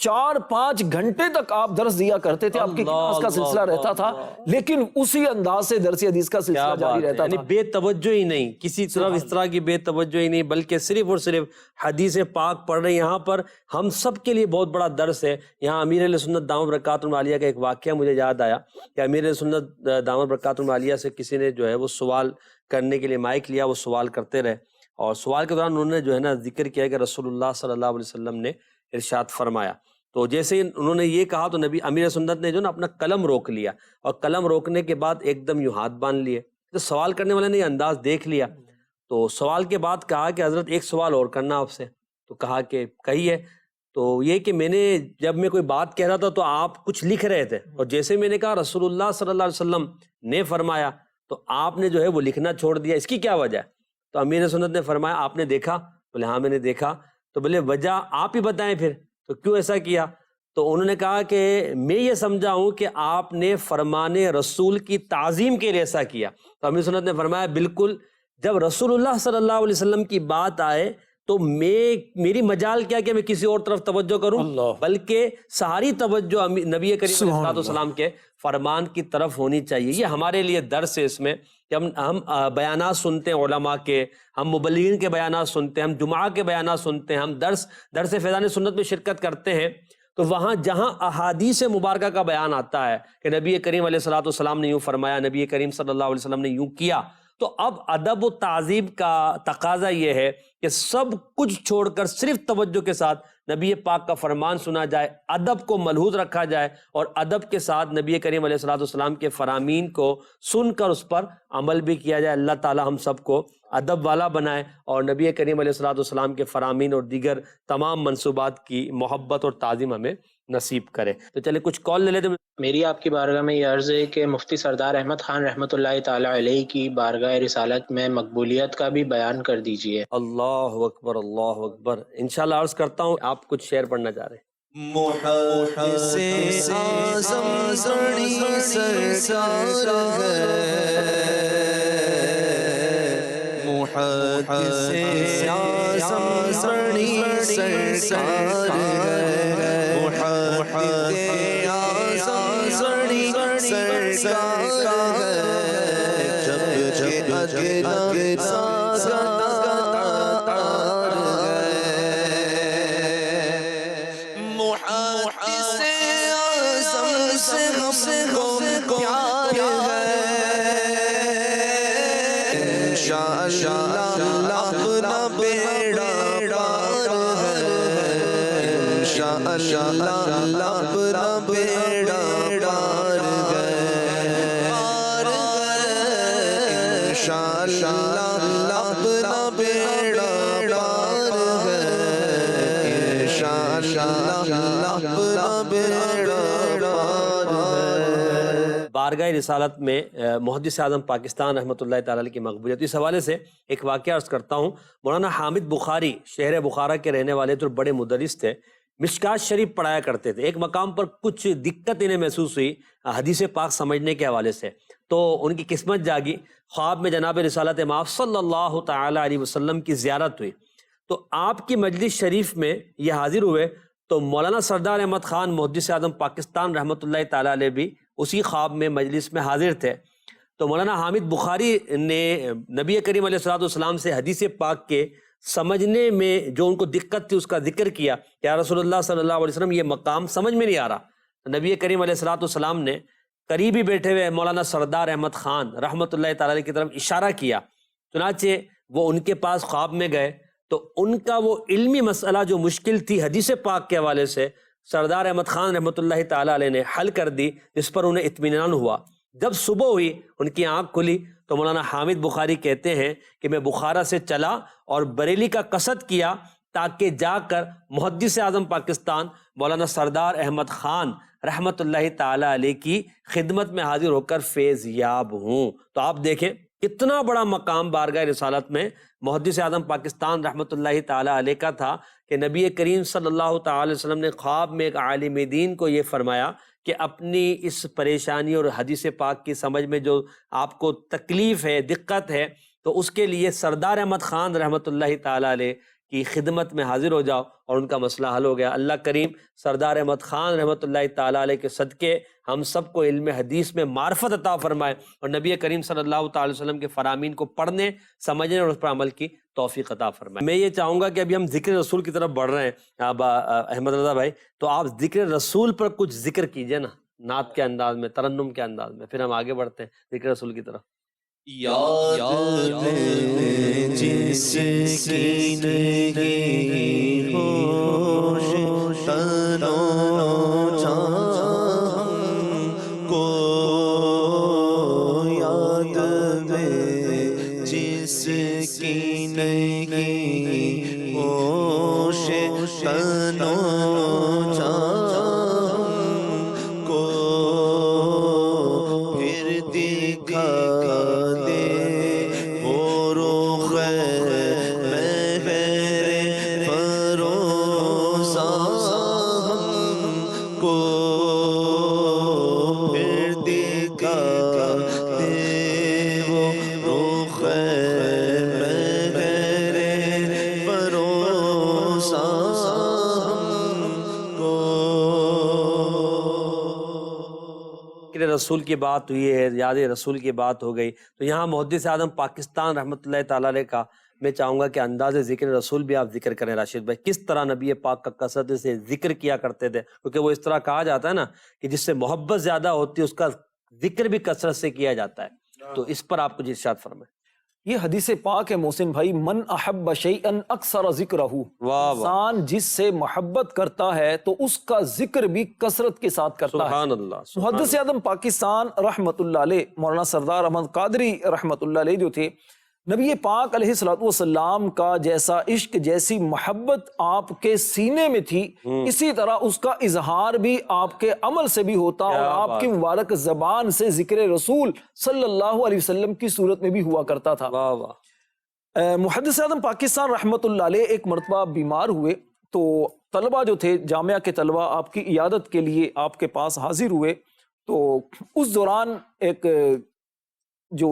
D: 4-5 گھنٹے تک آپ درس دیا کرتے تھے, آپ کی کلاس کا سلسلہ رہتا تھا, لیکن اسی انداز سے درس حدیث کا سلسلہ جاری رہتا تھا.
B: بے توجہ ہی نہیں, کسی طرف اس طرح کی بے توجہ ہی نہیں, بلکہ صرف اور صرف حدیث پاک پڑھ رہے. یہاں پر ہم سب کے لیے بہت بڑا درس ہے. یہاں امیر علیہ سنت دامت برکاتہ العالیہ کا ایک واقعہ مجھے یاد آیا کہ امیر علیہ سنت دامت برکاتہ العالیہ سے کسی نے جو ہے وہ سوال کرنے کے لیے مائک لیا, وہ سوال کرتے رہے, اور سوال کے دوران انہوں نے جو ہے نا ذکر کیا کہ رسول اللہ صلی اللہ علیہ وسلم نے ارشاد فرمایا. تو جیسے انہوں نے یہ کہا تو نبی امیر سنت نے جو نا اپنا قلم روک لیا, اور قلم روکنے کے بعد ایک دم یوں ہاتھ باندھ لیے. تو سوال کرنے والے نے یہ انداز دیکھ لیا, تو سوال کے بعد کہا کہ حضرت ایک سوال اور کرنا آپ سے. تو کہا کہ کہیے. تو یہ کہ میں نے جب میں کوئی بات کہہ رہا تھا تو آپ کچھ لکھ رہے تھے, اور جیسے میں نے کہا رسول اللہ صلی اللہ علیہ وسلم نے فرمایا تو آپ نے جو ہے وہ لکھنا چھوڑ دیا, اس کی کیا وجہ ہے؟ تو امیر سنت نے فرمایا آپ نے دیکھا؟ بولے ہاں میں نے دیکھا. تو بولے وجہ آپ ہی بتائیں پھر, تو کیوں ایسا کیا؟ تو انہوں نے کہا کہ میں یہ سمجھا ہوں کہ آپ نے فرمان رسول کی تعظیم کے لیے ایسا کیا. تو امیر سنت نے فرمایا بالکل, جب رسول اللہ صلی اللہ علیہ وسلم کی بات آئے تو میری مجال کیا کہ میں کسی اور طرف توجہ کروں, بلکہ ساری توجہ نبی کریم صلی اللہ علیہ وسلم کے فرمان کی طرف ہونی چاہیے. یہ ہمارے لیے درس ہے اس میں کہ ہم بیانات سنتے ہیں علماء کے, ہم مبلغین کے بیانات سنتے ہیں, ہم جمعہ کے بیانات سنتے ہیں, ہم درس فیضان سنت میں شرکت کرتے ہیں. تو وہاں جہاں احادیث مبارکہ کا بیان آتا ہے کہ نبی کریم علیہ الصلوۃ والسلام نے یوں فرمایا، نبی کریم صلی اللہ علیہ وسلم نے یوں کیا، تو اب ادب و تعظیم کا تقاضا یہ ہے کہ سب کچھ چھوڑ کر صرف توجہ کے ساتھ نبی پاک کا فرمان سنا جائے، ادب کو ملحوظ رکھا جائے، اور ادب کے ساتھ نبی کریم علیہ الصلوۃ والسلام کے فرامین کو سن کر اس پر عمل بھی کیا جائے۔ اللہ تعالی ہم سب کو ادب والا بنائے اور نبی کریم علیہ الصلوۃ والسلام کے فرامین اور دیگر تمام منصوبات کی محبت اور تعظیم ہمیں نصیب کرے۔ تو چلے کچھ کال لے لیتے ہیں۔
E: میری آپ کی بارگاہ میں یہ عرض ہے کہ مفتی سردار احمد خان رحمۃ اللہ تعالی علیہ کی بارگاہ رسالت میں مقبولیت کا بھی بیان کر دیجئے۔
B: اللہ اکبر، اللہ اکبر۔ انشاءاللہ عرض کرتا ہوں، آپ کچھ شعر پڑھنا چاہ رہے ہیں۔
C: محدث اعظم زرعی سرکار ہے، محدث اعظم زرعی سرکار ہے، محدث اعظم زرعی سرکار ہے، جب اگلا سازگار محدث اعظم سے ہم کو پیار ہے، انشاءاللہ اپنا بیڑا پار ہے، انشاءاللہ اپنا بیڑا پار ہے، انشاءاللہ اپنا بیڑا پار ہے، انشاءاللہ اپنا بیڑا پار ہے۔
B: بارگاہ رسالت میں محدث اعظم پاکستان رحمۃ اللہ تعالی علیہ کی مقبولیت، اس حوالے سے ایک واقعہ عرض کرتا ہوں۔ مولانا حامد بخاری شہر بخارا کے رہنے والے تو بڑے مدرس تھے، مشکات شریف پڑھایا کرتے تھے۔ ایک مقام پر کچھ دقت انہیں محسوس ہوئی حدیث پاک سمجھنے کے حوالے سے، تو ان کی قسمت جاگی، خواب میں جناب رسالت مآب صلی اللہ تعالی علیہ وسلم کی زیارت ہوئی، تو آپ کی مجلس شریف میں یہ حاضر ہوئے، تو مولانا سردار احمد خان محدث اعظم پاکستان رحمۃ اللہ تعالی علیہ بھی اسی خواب میں مجلس میں حاضر تھے۔ تو مولانا حامد بخاری نے نبی کریم علیہ الصلوۃ والسلام سے حدیث پاک کے سمجھنے میں جو ان کو دقت تھی اس کا ذکر کیا کہ یا رسول اللہ صلی اللہ علیہ وسلم یہ مقام سمجھ میں نہیں آ رہا۔ نبی کریم علیہ الصلوۃ والسلام نے قریب ہی بیٹھے ہوئے مولانا سردار احمد خان رحمۃ اللہ تعالی علیہ کی طرف اشارہ کیا، چنانچہ وہ ان کے پاس خواب میں گئے، تو ان کا وہ علمی مسئلہ جو مشکل تھی حدیث پاک کے حوالے سے سردار احمد خان رحمۃ اللہ تعالی علیہ نے حل کر دی، جس پر انہیں اطمینان ہوا۔ جب صبح ہوئی ان کی آنکھ کھلی تو مولانا حامد بخاری کہتے ہیں کہ میں بخارا سے چلا اور بریلی کا قصد کیا تاکہ جا کر محدث اعظم پاکستان مولانا سردار احمد خان رحمۃ اللہ تعالی علیہ کی خدمت میں حاضر ہو کر فیض یاب ہوں۔ تو آپ دیکھیں کتنا بڑا مقام بارگاہ رسالت میں محدث اعظم پاکستان رحمۃ اللہ تعالی علیہ کا تھا کہ نبی کریم صلی اللہ تعالی وسلم نے خواب میں ایک عالم دین کو یہ فرمایا کہ اپنی اس پریشانی اور حدیث پاک کی سمجھ میں جو آپ کو تکلیف ہے، دقت ہے، تو اس کے لیے سردار احمد خان رحمۃ اللہ تعالی علیہ کی خدمت میں حاضر ہو جاؤ، اور ان کا مسئلہ حل ہو گیا۔ اللہ کریم سردار احمد خان رحمۃ اللہ تعالی علیہ کے صدقے ہم سب کو علم حدیث میں معرفت عطا فرمائے، اور نبی کریم صلی اللہ تعالی وسلم کے فرامین کو پڑھنے، سمجھنے اور اس پر عمل کی توفیق عطا فرمائے۔ میں یہ چاہوں گا کہ ابھی ہم ذکر رسول کی طرف بڑھ رہے ہیں، اب احمد رضا بھائی، تو آپ ذکر رسول پر کچھ ذکر کیجئے نا، نعت کے انداز میں، ترنم کے انداز میں، پھر ہم آگے بڑھتے ہیں ذکر رسول کی طرف۔
C: یاد میں جس کی نہیں ہوش تنو جہاں کو، یاد میں جس کی نہیں ہوش تنو جہاں کو، پھر دکھا
B: رسول کی بات ہوئی ہے، یاد رسول کی بات ہو گئی، تو یہاں محدث اعظم پاکستان رحمۃ اللہ تعالی علیہ کا میں چاہوں گا کہ انداز ذکر رسول بھی آپ ذکر کریں راشد بھائی، کس طرح نبی پاک کا کثرت سے ذکر کیا کرتے تھے، کیونکہ وہ اس طرح کہا جاتا ہے نا کہ جس سے محبت زیادہ ہوتی ہے اس کا ذکر بھی کثرت سے کیا جاتا ہے، تو اس پر آپ کچھ ارشاد فرمائیں۔
D: یہ حدیث پاک ہے محسن بھائی، من احب شیئا اکثر ذکرہ،
B: واہ
D: انسان جس سے محبت کرتا ہے تو اس کا ذکر بھی کثرت کے ساتھ کرتا ہے۔
B: سبحان اللہ،
D: محدث اعظم پاکستان رحمت اللہ علیہ مولانا سردار احمد قادری رحمت اللہ علیہ جو تھے، نبی پاک علیہ الصلوۃ والسلام کا جیسا عشق، جیسی محبت آپ کے سینے میں تھی، اسی طرح اس کا اظہار بھی آپ کے عمل سے بھی ہوتا اور آپ کی مبارک زبان سے ذکر رسول صلی اللہ علیہ وسلم کی صورت میں بھی ہوا کرتا تھا۔
B: واہ واہ۔
D: محدث اعظم پاکستان رحمت اللہ علیہ ایک مرتبہ بیمار ہوئے تو طلبہ جو تھے جامعہ کے طلبہ آپ کی عیادت کے لیے آپ کے پاس حاضر ہوئے، تو اس دوران ایک جو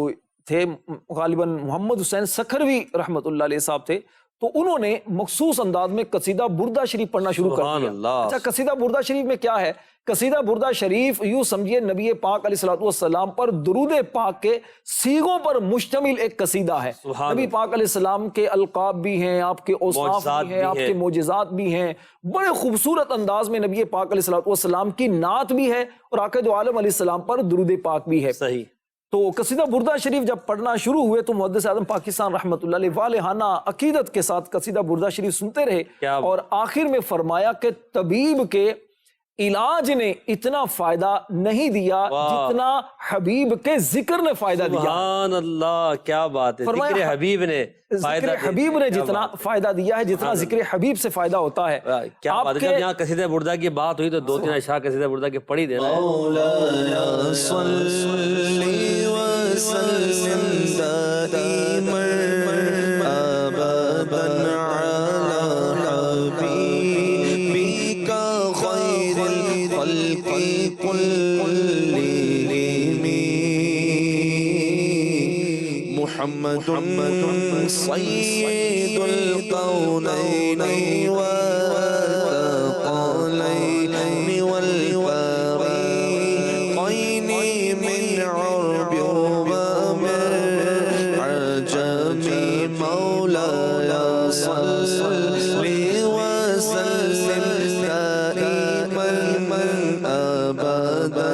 D: تھے غالباً محمد حسین سکھروی رحمت اللہ علیہ صاحب تھے، تو انہوں نے مخصوص انداز میں قصیدہ بردہ شریف پڑھنا شروع کر
B: سبحان
D: دیا۔
B: اللہ۔
D: اچھا، قصیدہ بردہ شریف میں کیا ہے؟ قصیدہ بردہ شریف یوں سمجھیے نبی پاک علیہ الصلوۃ والسلام پر درود پاک کے صیغوں پر مشتمل ایک قصیدہ ہے۔
B: سبحان
D: نبی پاک علیہ السلام کے القاب بھی ہیں، آپ کے اوصاف
B: معجزات
D: بھی ہیں،
B: بھی
D: آپ
B: ہیں۔
D: کے معجزات بھی ہیں، بڑے خوبصورت انداز میں نبی پاک علیہ الصلوۃ والسلام کی نعت بھی ہے اور آقا دو عالم علیہ السلام پر درود پاک بھی ہے۔
B: صحیح۔
D: تو قصیدہ بردہ شریف جب پڑھنا شروع ہوئے تو محدث اعظم پاکستان رحمت اللہ علیہ والہانہ عقیدت کے ساتھ قصیدہ بردہ شریف سنتے رہے،
B: کیا
D: اور آخر میں فرمایا کہ طبیب کے علاج نے اتنا فائدہ نہیں دیا جتنا حبیب کے ذکر نے فائدہ دیا۔
B: سبحان اللہ، کیا بات ہے،
D: فرمایا
B: ذکر حبیب نے فائدہ
D: ذکر حبیب نے جتنا فائدہ دیا ہے جتنا ذکر حبیب سے فائدہ ہوتا ہے۔
B: کیا بات ہے، جب یہاں قصیدہ بردہ کی بات ہوئی تو دو تین اشعار قصیدہ بردہ کے پڑھ ہی دینا ہے۔
C: مولانا صلی وسلم دائما ابدا علی حبیبک خیر الخلق كلهم محمد سید القونین والثقلین والفریقین من عرب ومن عجم مولاي صلی وسلم دائما ابدا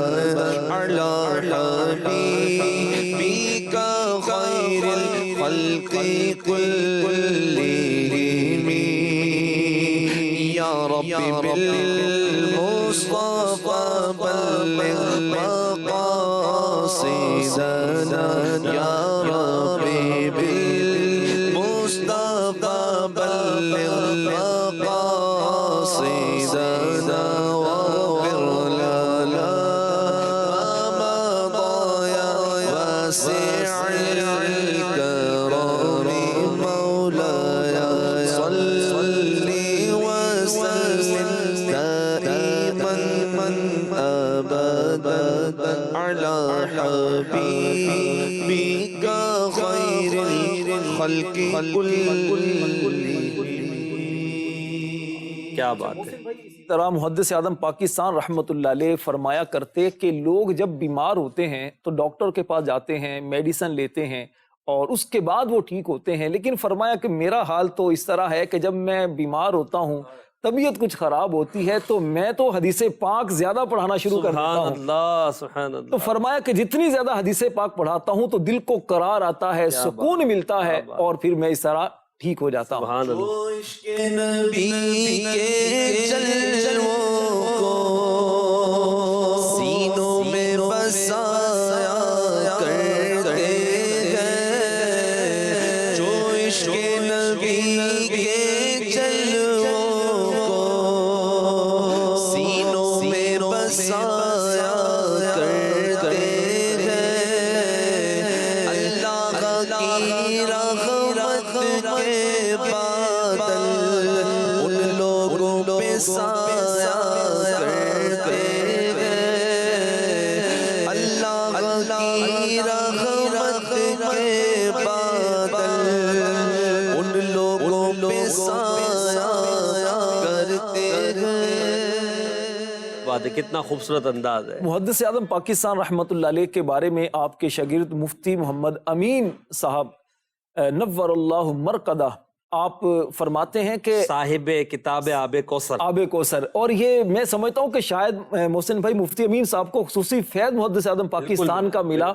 C: على حبيبك خير الخلق كلهم يا رب بالمصطفى بلغ مقاصدنا يا رب بالمصطفى بلغ مقاصدنا واغفر لنا ما ضايا واسع الكرم مولاي صلي وسلم دائما ابدا على حبيبك خير الخلق كلهم
B: کیا بات ہے۔
D: اسی طرح محدث اعظم پاکستان رحمت اللہ علیہ فرمایا کرتے کہ لوگ جب بیمار ہوتے ہیں تو ڈاکٹر کے پاس جاتے ہیں، میڈیسن لیتے ہیں اور اس کے بعد وہ ٹھیک ہوتے ہیں، لیکن فرمایا کہ میرا حال تو اس طرح ہے کہ جب میں بیمار ہوتا ہوں، طبیعت کچھ خراب ہوتی ہے تو میں تو حدیث پاک زیادہ پڑھانا شروع کر دیتا
B: سبحان
D: ہوں۔
B: اللہ، سبحان
D: تو
B: اللہ۔
D: فرمایا کہ جتنی زیادہ حدیث پاک پڑھاتا ہوں تو دل کو قرار آتا ہے، سکون ملتا ہے اور پھر میں اس طرح ٹھیک ہو جاتا ہوں۔
B: سبحان اللہ۔
C: عشق نبی کے جلووں کو سینوں میں بسایا کرتے ہیں، جو عشق نبی کے جلووں کو سینوں میں بسایا کرتے ہیں، اللہ کی رحمت کے بادل ان لوگوں پہ سایہ کرتے ہیں، اللہ کی رحمت کے بادل ان لوگوں پہ سایہ کرتے ہیں۔
B: بات ہے، کتنا خوبصورت انداز ہے۔
D: محدث اعظم پاکستان رحمت اللہ علیہ کے بارے میں آپ کے شاگرد مفتی محمد امین صاحب نور اللہ مرقدہ، آپ فرماتے ہیں کہ
B: صاحب کتاب آب کوثر،
D: آب کوثر، اور یہ میں سمجھتا ہوں کہ شاید محسن بھائی مفتی امین صاحب کو خصوصی فیض محدث اعظم پاکستان کا ملا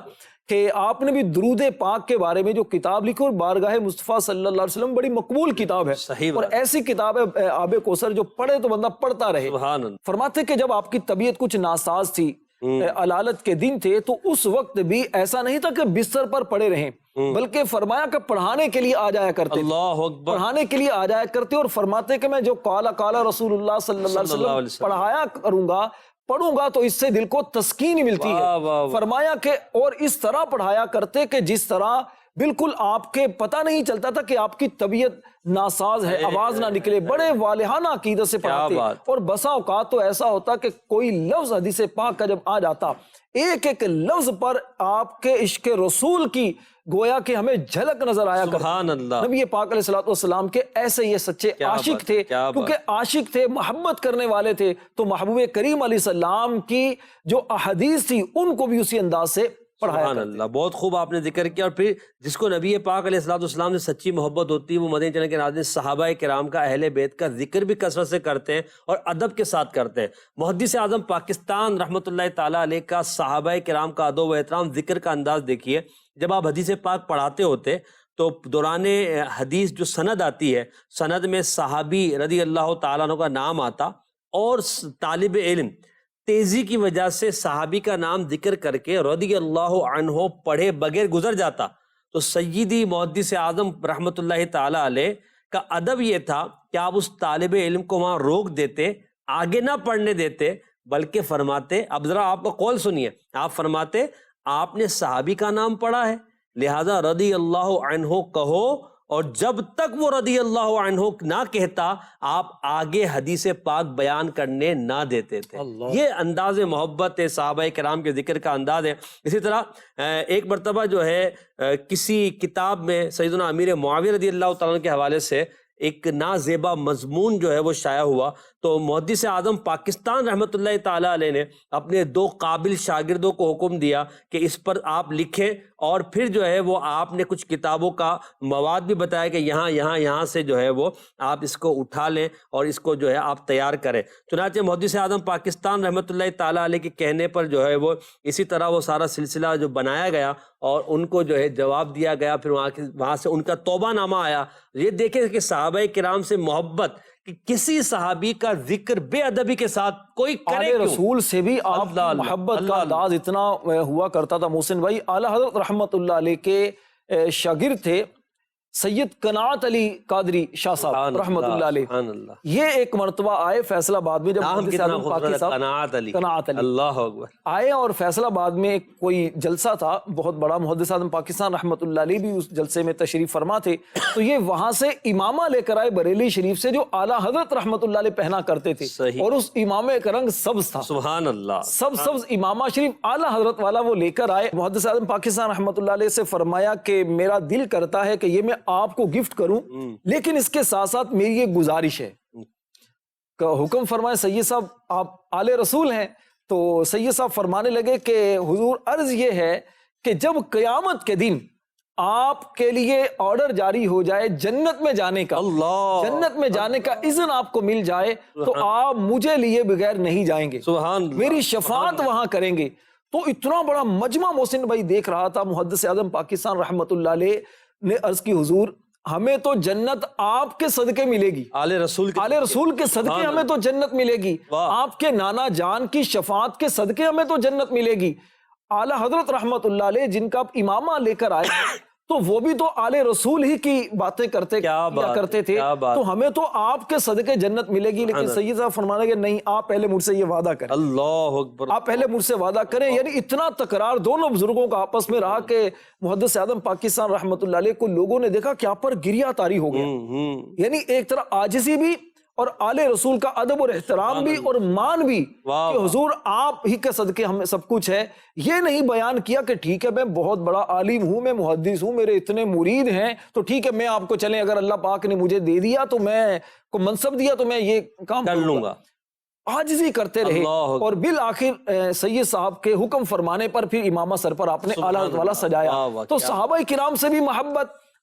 D: کہ آپ نے بھی درود پاک کے بارے میں جو کتاب لکھی، اور بارگاہ مصطفیٰ صلی اللہ علیہ وسلم بڑی مقبول کتاب ہے،
B: صحیح
D: اور
B: بات،
D: ایسی کتاب ہے آب کوثر جو پڑھے تو بندہ پڑھتا رہے۔
B: سبحان اللہ۔
D: فرماتے کہ جب آپ کی طبیعت کچھ ناساز تھی، علالت کے دن تھے، تو اس وقت بھی ایسا نہیں تھا کہ بستر پر پڑے رہیں، بلکہ فرمایا کہ پڑھانے کے لیے آ جایا کرتے تھے،
B: اللہ اکبر،
D: پڑھانے کے لیے آ جایا کرتے، اور فرماتے کہ میں جو قال رسول اللہ صلی اللہ علیہ وسلم پڑھایا کروں گا، پڑھوں گا تو اس سے دل کو تسکین ملتی
B: واہ واہ
D: ہے۔
B: واہ۔
D: فرمایا کہ اور اس طرح پڑھایا کرتے کہ جس طرح بالکل آپ کے پتہ نہیں چلتا تھا کہ آپ کی طبیعت ناساز ہے، آواز نہ نکلے، بڑے والہانہ عقیدت سے پڑھاتے، اور بسا اوقات تو ایسا ہوتا کہ کوئی لفظ حدیث پاک کا جب آ جاتا، ایک ایک لفظ پر آپ کے عشق رسول کی گویا کہ ہمیں جھلک نظر آیا کرتی۔
B: سبحان اللہ۔
D: نبی پاک علیہ الصلوۃ والسلام کے ایسے یہ سچے عاشق تھے، کیونکہ عاشق تھے، محبت کرنے والے تھے، تو محبوب کریم علیہ السلام کی جو احادیث تھی ان کو بھی اسی انداز سے پڑھایا
B: سبحان اللہ، بہت خوب آپ نے ذکر کیا۔ اور پھر جس کو نبی پاک علیہ الصلوۃ والسلام سے سچی محبت ہوتی ہے، وہ مدنی چینل کے ناظرین صحابہ کرام کا، اہل بیت کا ذکر بھی کثرت سے کرتے ہیں اور ادب کے ساتھ کرتے ہیں۔ محدث اعظم پاکستان رحمۃ اللہ تعالیٰ علیہ کا صحابہ کرام کا ادب و احترام، ذکر کا انداز دیکھیے۔ جب آپ حدیث پاک پڑھاتے ہوتے تو دوران حدیث جو سند آتی ہے، سند میں صحابی رضی اللہ تعالیٰ عنہ کا نام آتا، اور طالب علم تیزی کی وجہ سے صحابی کا نام ذکر کر کے رضی اللہ عنہ پڑھے بغیر گزر جاتا، تو سیدی محدث اعظم رحمۃ اللہ تعالیٰ علیہ کا ادب یہ تھا کہ آپ اس طالب علم کو وہاں روک دیتے، آگے نہ پڑھنے دیتے، بلکہ فرماتے، اب ذرا آپ کا قول سنیے، آپ فرماتے آپ نے صحابی کا نام پڑھا ہے لہذا رضی اللہ عنہ کہو، اور جب تک وہ رضی اللہ عنہ نہ کہتا آپ آگے حدیث پاک بیان کرنے نہ دیتے تھے۔ یہ انداز محبت ہے، صحابہ کرام کے ذکر کا انداز ہے۔ اسی طرح ایک مرتبہ جو ہے کسی کتاب میں سیدنا امیر معاویہ رضی اللہ تعالیٰ عنہ کے حوالے سے ایک نازیبا مضمون جو ہے وہ شائع ہوا، تو محدث اعظم پاکستان رحمۃ اللہ تعالیٰ علیہ نے اپنے 2 قابل شاگردوں کو حکم دیا کہ اس پر آپ لکھیں، اور پھر جو ہے وہ آپ نے کچھ کتابوں کا مواد بھی بتایا کہ یہاں سے جو ہے وہ آپ اس کو اٹھا لیں اور اس کو جو ہے آپ تیار کریں۔ چنانچہ محدث اعظم پاکستان رحمۃ اللہ تعالیٰ علیہ کے کہنے پر جو ہے وہ اسی طرح وہ سارا سلسلہ جو بنایا گیا، اور ان کو جو ہے جواب دیا گیا، پھر وہاں سے ان کا توبہ نامہ آیا۔ یہ دیکھیں کہ صحابہ کرام سے محبت، کہ کسی صحابی کا ذکر بے ادبی کے ساتھ کوئی کرے
D: آل
B: کیوں؟
D: رسول سے بھی آپ
B: اللہ اللہ،
D: محبت
B: اللہ
D: کا
B: اللہ۔
D: انداز اتنا ہوا کرتا تھا۔ محسن بھائی اعلیٰ حضرت رحمت اللہ علیہ کے شاگرد تھے سید قناعت علی قادری شاہ صاحب رحمت اللہ علیہ۔
B: سبحان اللہ،
D: یہ ایک مرتبہ آئے فیصل آباد میں، جب
B: نام
D: محدث
B: کتنا
D: اعظم پاکی
B: خوبصورت،
D: صاحب
B: قناعت علی،
D: قناعت علی
B: اللہ اکبر،
D: آئے، اور فیصل آباد میں ایک کوئی جلسہ تھا بہت بڑا، محدث اعظم پاکستان رحمت اللہ علیہ بھی اس جلسے میں تشریف فرما تھے، تو یہ وہاں سے امامہ لے کر آئے بریلی شریف سے، جو اعلیٰ حضرت رحمت اللہ علیہ پہنا کرتے تھے،
B: صحیح،
D: اور اس امامے کا رنگ سبز تھا،
B: سبحان اللہ،
D: سبز امامہ شریف اعلیٰ حضرت والا وہ لے کر آئے۔ محدث اعظم پاکستان رحمت اللہ علیہ سے فرمایا کہ میرا دل کرتا ہے کہ یہ میں آپ کو گفٹ کروں، لیکن اس کے ساتھ ساتھ میری ایک گزارش ہے۔ کہ حکم فرمائے سید صاحب، آپ آل رسول ہیں، تو سید صاحب فرمانے لگے کہ حضور عرض یہ ہے کہ جب قیامت کے دن آپ کے لیے آرڈر جاری ہو جائے جنت میں جانے کا،
B: اللہ،
D: جنت میں جانے کا اذن آپ کو مل جائے، تو آپ مجھے لیے بغیر نہیں جائیں گے،
B: سبحان اللہ،
D: میری شفاعت وہاں کریں گے۔ تو اتنا بڑا مجمع محسن بھائی دیکھ رہا تھا۔ محدث اعظم پاکستان رحمت اللہ علیہ نے عرض کی حضور ہمیں تو جنت آپ کے صدقے ملے گی،
B: آل رسول کے،
D: آل رسول کے صدقے ہمیں تو جنت ملے گی، آپ کے نانا جان کی شفاعت کے صدقے ہمیں تو جنت ملے گی۔ اعلیٰ حضرت رحمت اللہ علیہ جن کا آپ امامہ لے کر آئے تو وہ بھی تو آل رسول ہی کی باتیں کرتے تھے، تو ہمیں تو آپ کے صدقے جنت ملے گی، لیکن سید صاحب فرمانے کہ نہیں، آپ پہلے مجھ سے یہ وعدہ کریں،
B: اللہ اکبر،
D: آپ پہلے مجھ سے وعدہ کریں۔ یعنی اتنا تکرار دونوں بزرگوں کا آپس میں رہا کہ محدث اعظم پاکستان رحمت اللہ علیہ کو لوگوں نے دیکھا کہ آپ پر گریہ طاری ہو گیا، یعنی ایک طرح عاجزی بھی اور آل رسول کا ادب اور احترام بھی اور مان بھی کہ حضور آپ ہی کے صدقے ہمیں سب کچھ ہے۔ یہ نہیں بیان کیا کہ ٹھیک ہے میں بہت بڑا عالم ہوں، میں محدث ہوں، میرے اتنے مرید ہیں، تو ٹھیک ہے میں آپ کو چلیں، اگر اللہ پاک نے مجھے دے دیا تو میں کو منصب دیا تو میں یہ کام
B: کر لوں گا،
D: عاجزی کرتے رہے، اور بالآخر سید صاحب کے حکم فرمانے پر پھر امامہ سر پر آپ نے اعلیٰ والا سجایا۔ تو صحابہ کرام سے بھی محبت،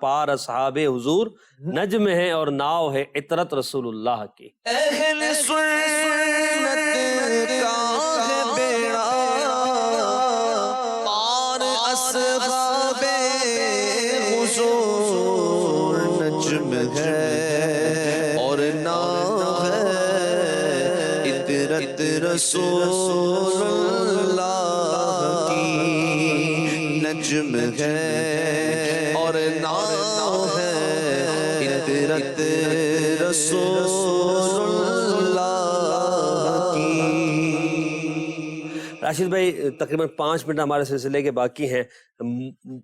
B: پار اصحاب حضور، نجم ہے اور ناؤ ہے عطرت رسول اللہ کی.
C: اہل سنت کا ہے بیڑا پار اصحاب حضور، نجم ہے اور ناؤ ہے عطرت رسول اللہ کی، نجم ہے اور ناؤ ہے عطرت رسول اللہ کی.
B: راشد بھائی تقریباً 5 منٹ ہمارے سلسلے کے باقی ہیں.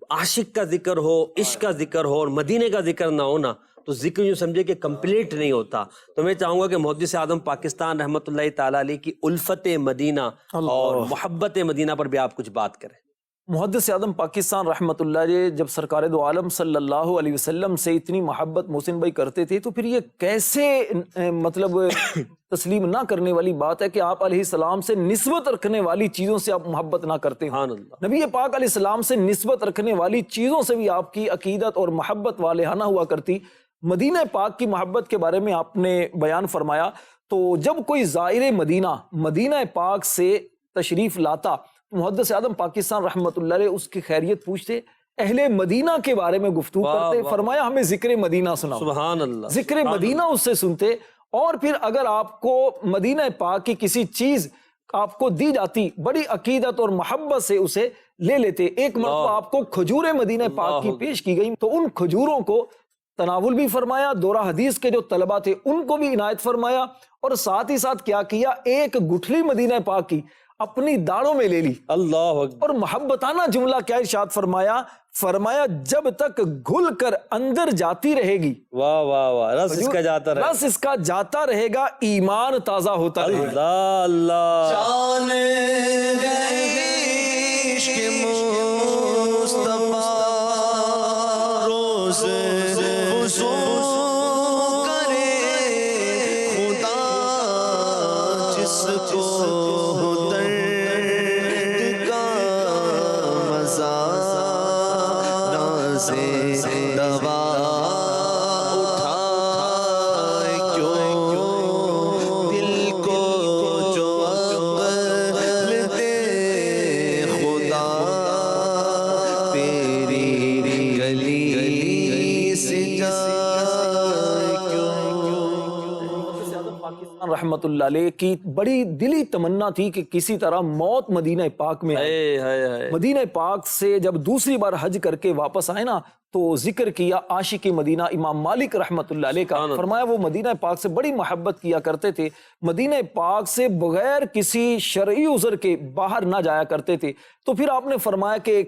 B: عاشق کا ذکر ہو، عشق کا ذکر ہو اور مدینے کا ذکر نہ ہونا تو ذکر یوں سمجھے کہ کمپلیٹ نہیں ہوتا. تو میں چاہوں گا کہ محدث اعظم پاکستان رحمۃ اللہ تعالیٰ علیہ کی الفت مدینہ اور محبت مدینہ پر بھی آپ کچھ بات کریں.
D: محدث اعظم پاکستان رحمۃ اللہ علیہ جب سرکار دو عالم صلی اللہ علیہ وسلم سے اتنی محبت محسن بھائی کرتے تھے تو پھر یہ کیسے مطلب تسلیم نہ کرنے والی بات ہے کہ آپ علیہ السلام سے نسبت رکھنے والی چیزوں سے آپ محبت نہ کرتے ہیں.
B: سبحان اللہ.
D: نبی پاک علیہ السلام سے نسبت رکھنے والی چیزوں سے بھی آپ کی عقیدت اور محبت والہانہ ہوا کرتی. مدینہ پاک کی محبت کے بارے میں آپ نے بیان فرمایا تو جب کوئی زائر مدینہ پاک سے تشریف لاتا محدث اعظم پاکستان رحمۃ اللہ علیہ اس کی خیریت پوچھتے، اہل مدینہ کے بارے میں گفتگو کرتے، فرمایا ہمیں ذکر مدینہ سناؤ.
B: سبحان اللہ.
D: ذکر مدینہ اس سے سنتے، اور پھر اگر آپ کو مدینہ پاک کی کسی چیز آپ کو دی جاتی بڑی عقیدت اور محبت سے اسے لے لیتے. ایک مرتبہ آپ کو کھجور مدینہ پاک کی پیش کی گئی تو ان کھجوروں کو تناول بھی فرمایا، دورہ حدیث کے جو طلبہ تھے ان کو بھی عنایت فرمایا، اور ساتھ ہی ساتھ کیا کیا، ایک گٹھلی مدینہ پاک کی اپنی داڑوں میں لے لی.
B: اللہ اکبر.
D: اور محبتانہ جملہ کیا ارشاد فرمایا جب تک گھل کر اندر جاتی رہے گی،
B: واہ واہ واہ، رس اس کا جاتا رہے.
D: رس اس کا جاتا رہے گا، ایمان تازہ ہوتا رہے گا.
B: اللہ اللہ.
C: جان ہے عشق مصطفیٰ روز وضو کرے خدا، جس کو درد کا مزہ نازے دوا اٹھائے کیوں دل کو جو عقل دے خدا، تیری گلی سے جائے
D: پاکستان رحمت اللہ علیہ کی بڑی دلی تمنا تھی کہ کسی طرح موت مدینہ پاک میں آئے. مدینہ پاک سے جب دوسری بار حج کر کے واپس آئے نا تو ذکر کیا عاشق مدینہ امام مالک رحمت اللہ علیہ کا. فرمایا وہ مدینہ پاک سے بڑی محبت کیا کرتے تھے، مدینہ پاک سے بغیر کسی شرعی عذر کے باہر نہ جایا کرتے تھے. تو پھر آپ نے فرمایا کہ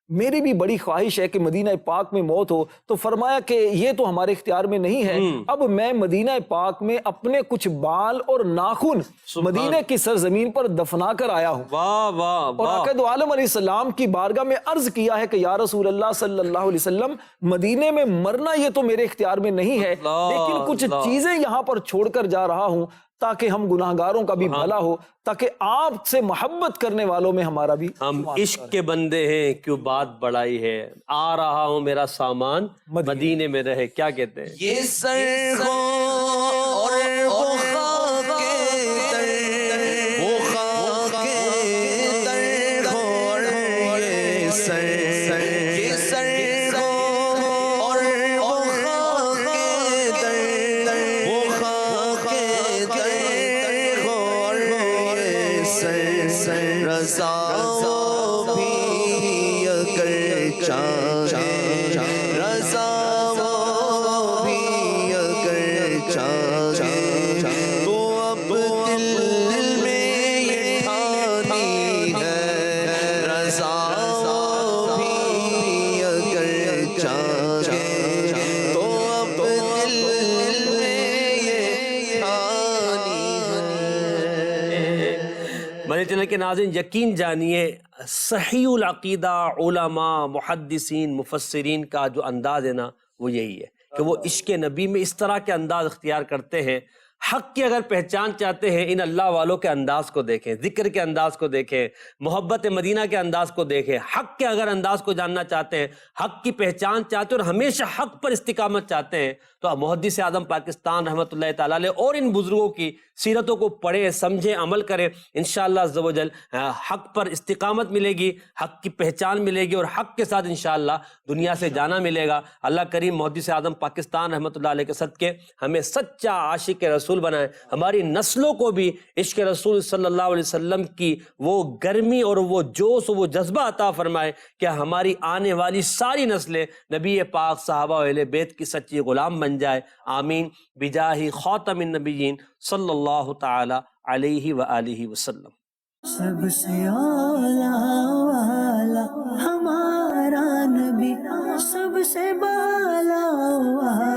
D: میری بھی بڑی خواہش ہے کہ مدینہ پاک میں موت ہو. تو فرمایا کہ یہ تو ہمارے اختیار میں نہیں ہے، اب میں مدینہ پاک میں اپنے کچھ بال اور ناخن مدینہ کی سرزمین پر دفنا کر آیا ہوں.
B: واہ واہ
D: اور
B: واہ.
D: آقا دو عالم علیہ السلام کی بارگاہ میں عرض کیا ہے کہ یا رسول اللہ صلی اللہ علیہ وسلم، مدینے میں مرنا یہ تو میرے اختیار میں نہیں ہے، لیکن کچھ چیزیں یہاں پر چھوڑ کر جا رہا ہوں تاکہ ہم گناہگاروں کا بھی بھلا ہو، تاکہ آپ سے محبت کرنے والوں میں ہمارا بھی.
B: ہم عشق کے بندے ہیں، کیوں بات بڑائی ہے، آ رہا ہوں میرا سامان مدینے میں رہے. کیا کہتے ہیں؟
C: یہ سر ہو اور وہ خاک در، وہ خاک در ہو اور یہ سر ہو اور وہ خاک در، وہ خاک در ہو اور یہ سر رضا بھی اگر چاہے، رضا بھی اگر چاہے تو اب دل میں یہ ٹھانی ہے، رضا بھی اگر چاہے تو اب دل میں یہ ٹھانی ہے.
B: میرے چینل کے ناظرین یقین جانیے صحیح العقیدہ علماء محدثین مفسرین کا جو انداز ہے نا وہ یہی ہے کہ وہ عشق نبی میں اس طرح کے انداز اختیار کرتے ہیں. حق کی اگر پہچان چاہتے ہیں ان اللہ والوں کے انداز کو دیکھیں، ذکر کے انداز کو دیکھیں، محبت مدینہ کے انداز کو دیکھیں، حق کے اگر انداز کو جاننا چاہتے ہیں، حق کی پہچان چاہتے ہیں اور ہمیشہ حق پر استقامت چاہتے ہیں تو محدث اعظم پاکستان رحمۃ اللہ تعالیٰ علیہ اور ان بزرگوں کی سیرتوں کو پڑھیں، سمجھیں، عمل کریں، انشاءاللہ عز و جل حق پر استقامت ملے گی، حق کی پہچان ملے گی اور حق کے ساتھ انشاءاللہ دنیا سے جانا ملے گا۔ اللہ کریم محدث اعظم پاکستان رحمۃ اللہ علیہ کے صدقے ہمیں سچا عاشق رسول بنائے، ہماری نسلوں کو بھی عشق رسول صلی اللہ علیہ وسلم کی وہ گرمی اور وہ جوش اور وہ جذبہ عطا فرمائے کہ ہماری آنے والی ساری نسلیں نبی پاک صحابہ و اہل بیت کی سچی غلام بن جائے، آمین بجاہ خاتم النبیین صلی اللہ تعالی علیہ وآلہ وسلم۔
A: سب سے اولا والا ہمارا نبی، سب سے بالا والا